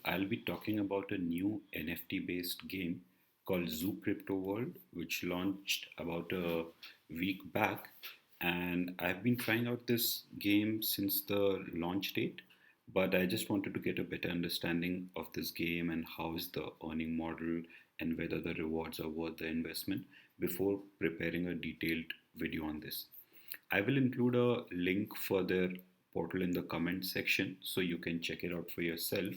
I'll be talking about a new NFT based game called Zoo Crypto World, which launched about a week back. And I've been trying out this game since the launch date, but I just wanted to get a better understanding of this game and how is the earning model and whether the rewards are worth the investment before preparing a detailed video on this. I will include a link for their portal in the comment section so you can check it out for yourself.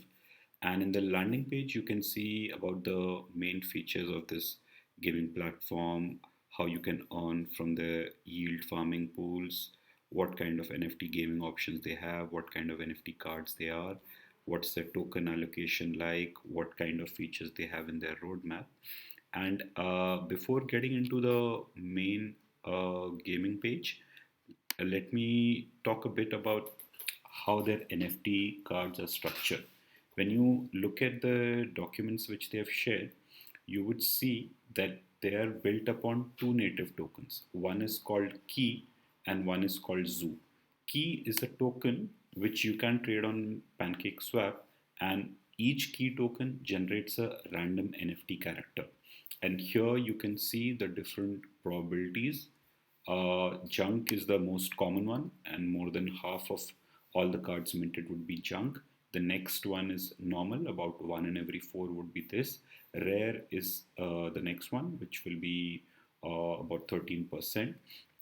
And in the landing page, you can see about the main features of this gaming platform, how you can earn from the yield farming pools, what kind of NFT gaming options they have, what kind of NFT cards they are, what's their token allocation like, what kind of features they have in their roadmap. And before getting into the main gaming page, let me talk a bit about how their NFT cards are structured. When you look at the documents which they have shared, you would see that they are built upon two native tokens. One is called Key and one is called Zoo. Key is a token which you can trade on PancakeSwap, and each key token generates a random NFT character. And here you can see the different probabilities. Junk is the most common one, and more than half of all the cards minted would be junk. The next one is normal, about one in every four would be this. Rare is the next one, which will be about 13%.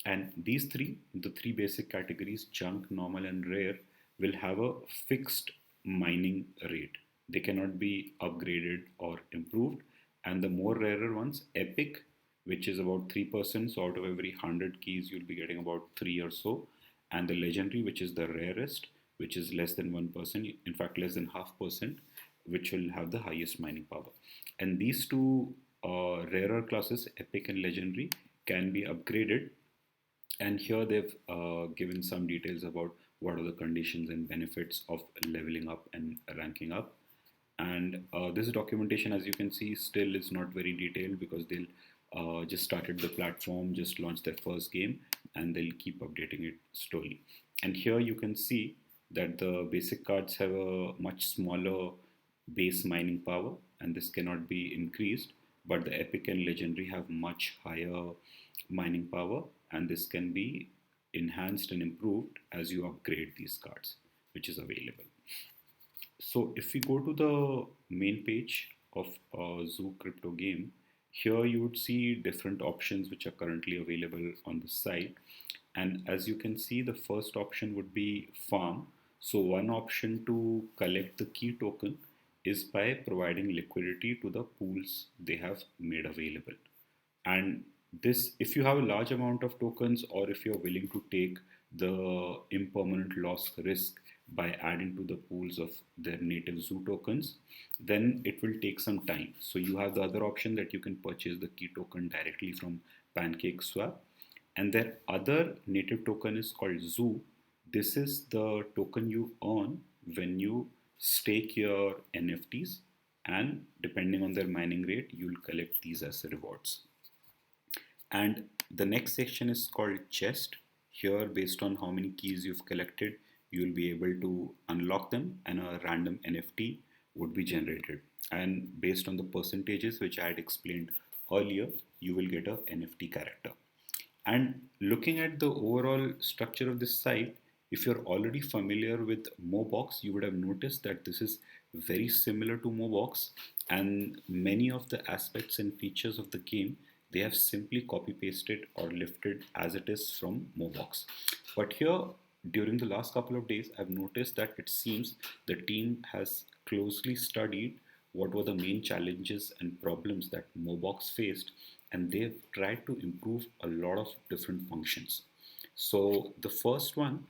And these three, the three basic categories, junk, normal, and rare, will have a fixed mining rate. They cannot be upgraded or improved. And the more rarer ones, epic, which is about 3%. So out of every 100 keys, you'll be getting about three or so. And the legendary, which is the rarest, which is less than 1%, in fact, less than half percent, which will have the highest mining power. And these two rarer classes, epic and legendary, can be upgraded. And here they've given some details about what are the conditions and benefits of leveling up and ranking up. And this documentation, as you can see, still is not very detailed because they'll just started the platform, just launched their first game, and they'll keep updating it slowly. And here you can see that the basic cards have a much smaller base mining power, and this cannot be increased. But the epic and legendary have much higher mining power, and this can be enhanced and improved as you upgrade these cards, which is available. So if we go to the main page of Zoo Crypto game, here you would see different options which are currently available on the site. And as you can see, the first option would be farm. So one option to collect the key token is by providing liquidity to the pools they have made available. And this, if you have a large amount of tokens or if you're willing to take the impermanent loss risk by adding to the pools of their native zoo tokens, then it will take some time. So you have the other option that you can purchase the key token directly from PancakeSwap. And their other native token is called Zoo. This is the token you earn when you stake your NFTs, and depending on their mining rate, you'll collect these as rewards. And the next section is called chest. Here, based on how many keys you've collected, you'll be able to unlock them and a random NFT would be generated. And based on the percentages which I had explained earlier, you will get a NFT character. And looking at the overall structure of this site, if you're already familiar with Mobox, you would have noticed that this is very similar to Mobox, and many of the aspects and features of the game they have simply copy pasted or lifted as it is from Mobox. But here, during the last couple of days, I've noticed that it seems the team has closely studied what were the main challenges and problems that Mobox faced, and they've tried to improve a lot of different functions. So the first one,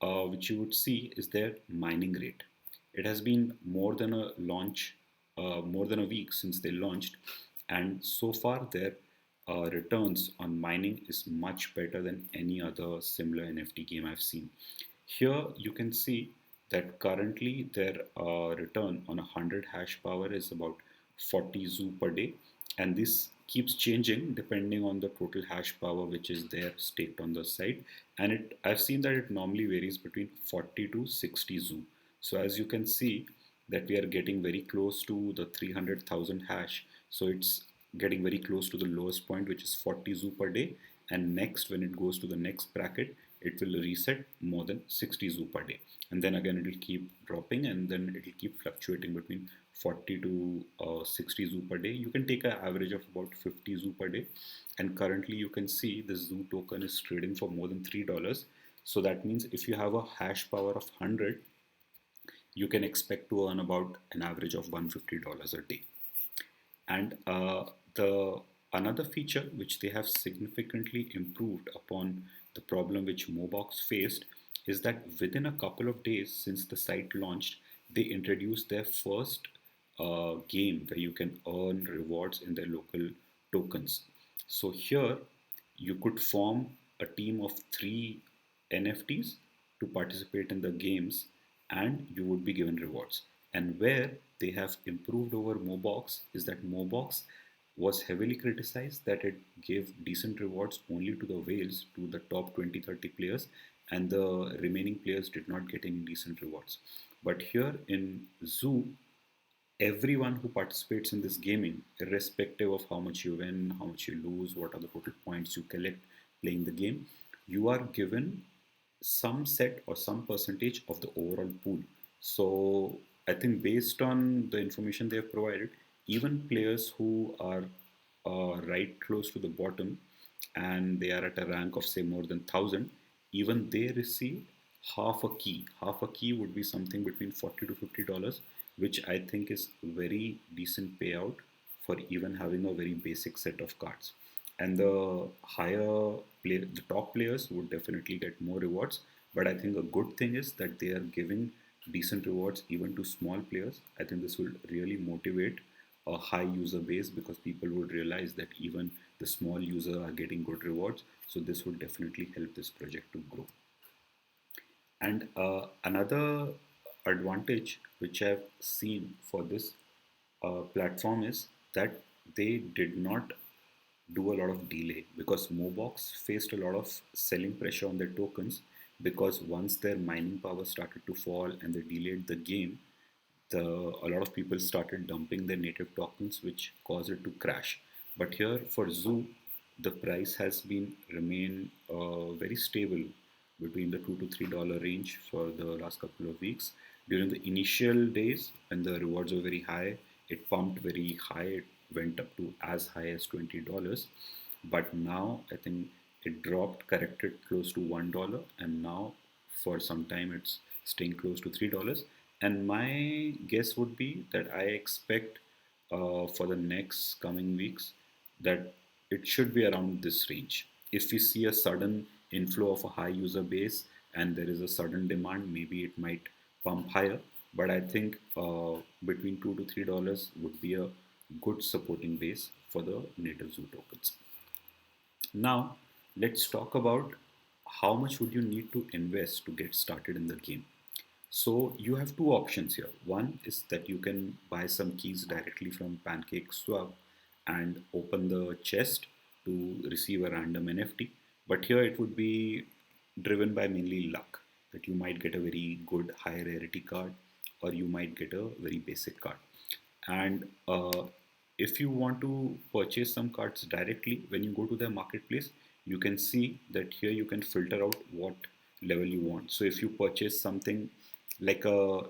which you would see, is their mining rate. It has been more than a week since they launched, and so far their returns on mining is much better than any other similar NFT game I've seen. Here you can see that currently their return on 100 hash power is about 40 zoo per day, and this keeps changing depending on the total hash power which is there staked on the site. And I've seen that it normally varies between 40 to 60 zoo. So as you can see, that we are getting very close to the 300,000 hash. So it's getting very close to the lowest point, which is 40 zoo per day. And next, when it goes to the next bracket, it will reset more than 60 zoo per day. And then again, it will keep dropping, and then it will keep fluctuating between 40 to 60 zoo per day. You can take an average of about 50 zoo per day. And currently, you can see the zoo token is trading for more than $3. So that means if you have a hash power of 100, you can expect to earn about an average of $150 a day. And the another feature which they have significantly improved upon the problem which Mobox faced is that within a couple of days since the site launched, they introduced their first game where you can earn rewards in their local tokens. So here you could form a team of three NFTs to participate in the games, and you would be given rewards. And where they have improved over Mobox is that Mobox was heavily criticized that it gave decent rewards only to the whales, to the top 20 30 players, and the remaining players did not get any decent rewards. But here in Zoo, everyone who participates in this gaming, irrespective of how much you win, how much you lose, what are the total points you collect playing the game, you are given some set or some percentage of the overall pool. So I think based on the information they have provided, even players who are right close to the bottom and they are at a rank of say more than 1,000, even they receive half a key. Half a key would be something between 40 to $50, which I think is very decent payout for even having a very basic set of cards. And the top players would definitely get more rewards. But I think a good thing is that they are giving decent rewards even to small players. I think this will really motivate a high user base because people would realize that even the small user are getting good rewards. So this would definitely help this project to grow. And another advantage which I've seen for this platform is that they did not do a lot of delay because Mobox faced a lot of selling pressure on their tokens because once their mining power started to fall and they delayed the game, a lot of people started dumping their native tokens, which caused it to crash. But here for Zoo, the price has been remain very stable between the $2 to $3 range for the last couple of weeks. During the initial days, when the rewards were very high, it pumped very high. It went up to as high as $20. But now I think it dropped, corrected close to $1, and now for some time it's staying close to $3. And my guess would be that I expect for the next coming weeks that it should be around this range. If we see a sudden inflow of a high user base and there is a sudden demand, maybe it might pump higher. But I think between $2 to $3 would be a good supporting base for the native zoo tokens. Now, let's talk about how much would you need to invest to get started in the game. So you have two options here. One is that you can buy some keys directly from PancakeSwap and open the chest to receive a random NFT. But here it would be driven by mainly luck that you might get a very good high rarity card or you might get a very basic card. And if you want to purchase some cards directly, when you go to the marketplace, you can see that here you can filter out what level you want. So if you purchase something like a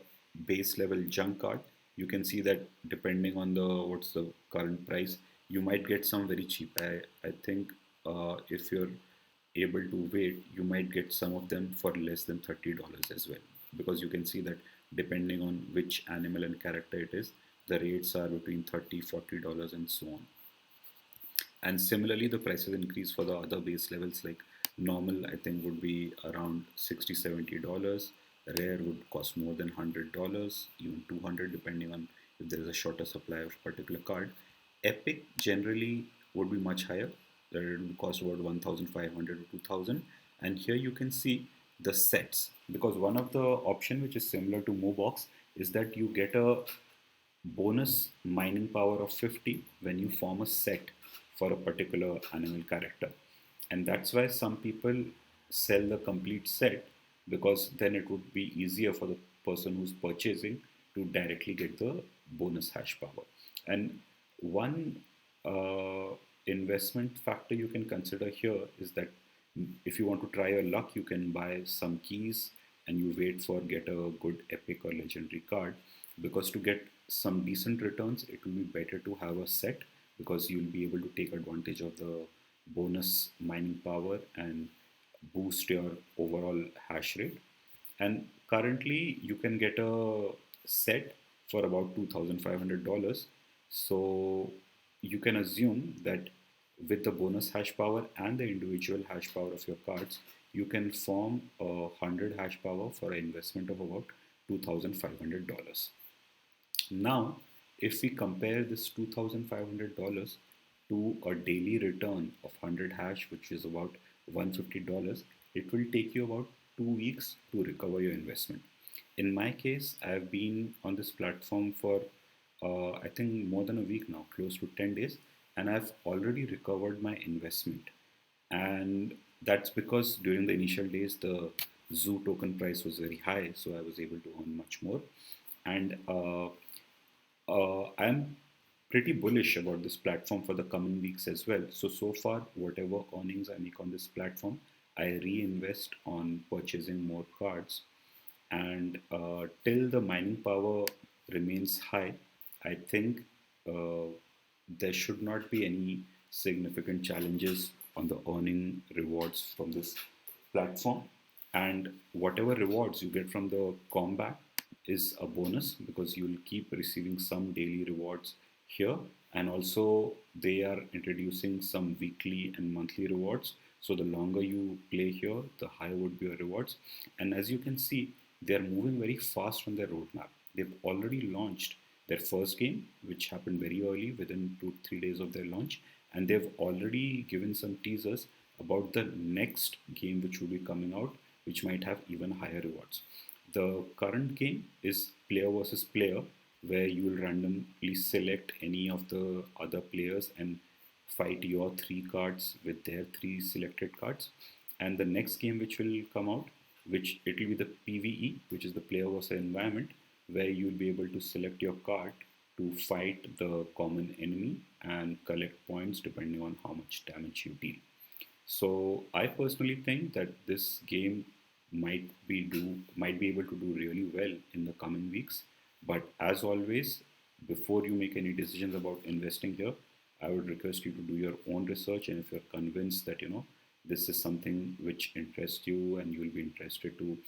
base level junk card, you can see that depending on the what's the current price, you might get some very cheap. I think if you're able to wait, you might get some of them for less than $30 as well. Because you can see that depending on which animal and character it is, the rates are between $30, $40 and so on. And similarly, the prices increase for the other base levels like normal, I think would be around $60, $70. Rare would cost more than $100, even 200 depending on if there is a shorter supply of a particular card. Epic generally would be much higher. It would cost about 1,500 to 2,000. And here you can see the sets because one of the option which is similar to Mobox is that you get a bonus mining power of 50 when you form a set for a particular animal character. And that's why some people sell the complete set because then it would be easier for the person who's purchasing to directly get the bonus hash power. And one investment factor you can consider here is that if you want to try your luck, you can buy some keys and you wait for get a good epic or legendary card, because to get some decent returns it will be better to have a set, because you'll be able to take advantage of the bonus mining power and boost your overall hash rate. And currently you can get a set for about $2,500. So you can assume that with the bonus hash power and the individual hash power of your cards, you can form a 100 hash power for an investment of about $2,500. Now, if we compare this $2,500 to a daily return of 100 hash, which is about $150, it will take you about 2 weeks to recover your investment. In my case, I've been on this platform for I think more than a week now, close to 10 days, and I've already recovered my investment. And that's because during the initial days, the Zoo token price was very high, so I was able to earn much more. And I'm pretty bullish about this platform for the coming weeks as well. So far, whatever earnings I make on this platform, I reinvest on purchasing more cards. And till the mining power remains high, I think uh, there should not be any significant challenges on the earning rewards from this platform. And whatever rewards you get from the combat is a bonus, because you'll keep receiving some daily rewards here. And also they are introducing some weekly and monthly rewards, so the longer you play here, the higher would be your rewards. And as you can see, they are moving very fast on their roadmap. They've already launched their first game, which happened very early, within 2 3 days of their launch, and they've already given some teasers about the next game which will be coming out, which might have even higher rewards. The current game is player versus player, where you will randomly select any of the other players and fight your three cards with their three selected cards. And the next game which will come out, which it will be the PvE, which is the player versus environment, where you will be able to select your card to fight the common enemy and collect points depending on how much damage you deal. So I personally think that this game might be able to do really well in the coming weeks. But as always, before you make any decisions about investing here, I would request you to do your own research. And if you're convinced that this is something which interests you and you'll be interested to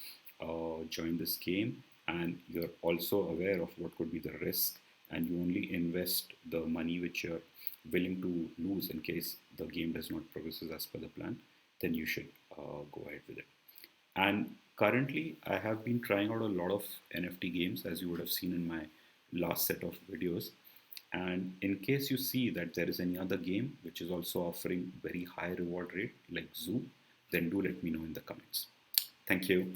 join this game, and you're also aware of what could be the risk, and you only invest the money which you're willing to lose in case the game does not progress as per the plan, then you should go ahead with it. And currently, I have been trying out a lot of NFT games, as you would have seen in my last set of videos. And in case you see that there is any other game which is also offering very high reward rate like Zoo, then do let me know in the comments. Thank you.